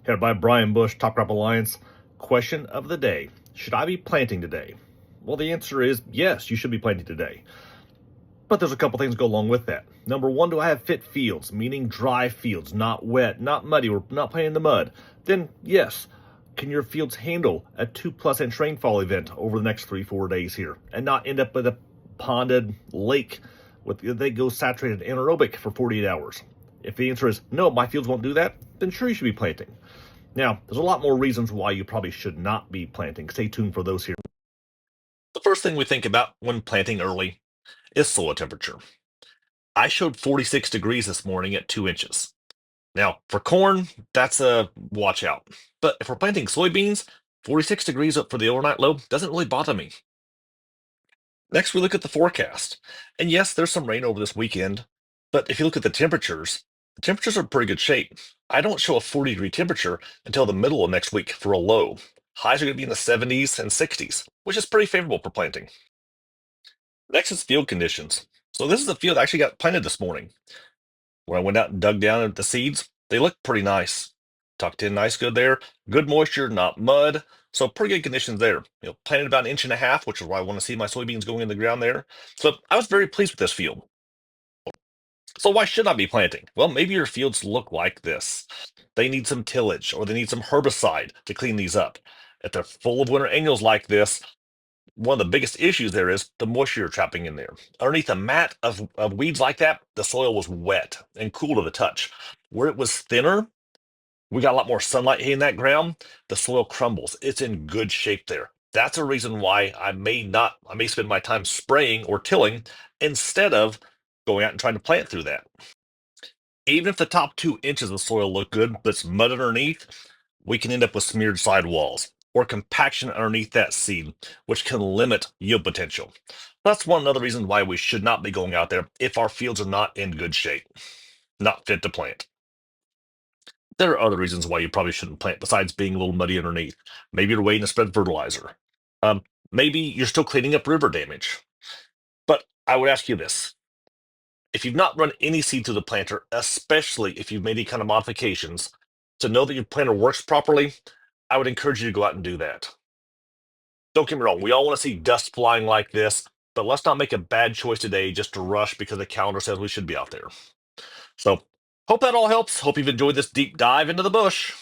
Hey everybody, Brian Bush, Top Crop Alliance. Question of the day. Should I be planting today? Well, the answer is yes, you should be planting today. But there's a couple things go along with that. Number one, do I have fit fields, meaning dry fields, not wet, not muddy, we're not playing in the mud? Then yes. Can your fields handle a 2+ inch rainfall event over the next 3-4 days here and not end up with a ponded lake they go saturated anaerobic for 48 hours? If the answer is no, my fields won't do that, then sure you should be planting. Now, there's a lot more reasons why you probably should not be planting. Stay tuned for those here. The first thing we think about when planting early is soil temperature. I showed 46 degrees this morning at 2 inches. Now, for corn, that's a watch out. But if we're planting soybeans, 46 degrees up for the overnight low doesn't really bother me. Next, we look at the forecast. And yes, there's some rain over this weekend, but if you look at the temperatures are in pretty good shape. I don't show a 40-degree temperature until the middle of next week for a low. Highs are going to be in the 70s and 60s, which is pretty favorable for planting. Next is field conditions. So this is the field I actually got planted this morning. When I went out and dug down at the seeds, they look pretty nice. Tucked in nice good there. Good moisture, not mud. So pretty good conditions there. Planted about 1.5 inches, which is why I want to see my soybeans going in the ground there. So I was very pleased with this field. So why should I be planting? Well, maybe your fields look like this. They need some tillage or they need some herbicide to clean these up. If they're full of winter annuals like this, one of the biggest issues there is the moisture you're trapping in there. Underneath a mat of weeds like that, the soil was wet and cool to the touch. Where it was thinner, we got a lot more sunlight hitting that ground, the soil crumbles. It's in good shape there. That's a reason why I may spend my time spraying or tilling instead of going out and trying to plant through that. Even if the top 2 inches of soil look good, but it's mud underneath, we can end up with smeared sidewalls or compaction underneath that seed, which can limit yield potential. That's one other reason why we should not be going out there if our fields are not in good shape, not fit to plant. There are other reasons why you probably shouldn't plant besides being a little muddy underneath. Maybe you're waiting to spread fertilizer. Maybe you're still cleaning up river damage. But I would ask you this. If you've not run any seed through the planter, especially if you've made any kind of modifications, to know that your planter works properly, I would encourage you to go out and do that. Don't get me wrong, we all want to see dust flying like this, but let's not make a bad choice today just to rush because the calendar says we should be out there. So, hope that all helps. Hope you've enjoyed this deep dive into the bush.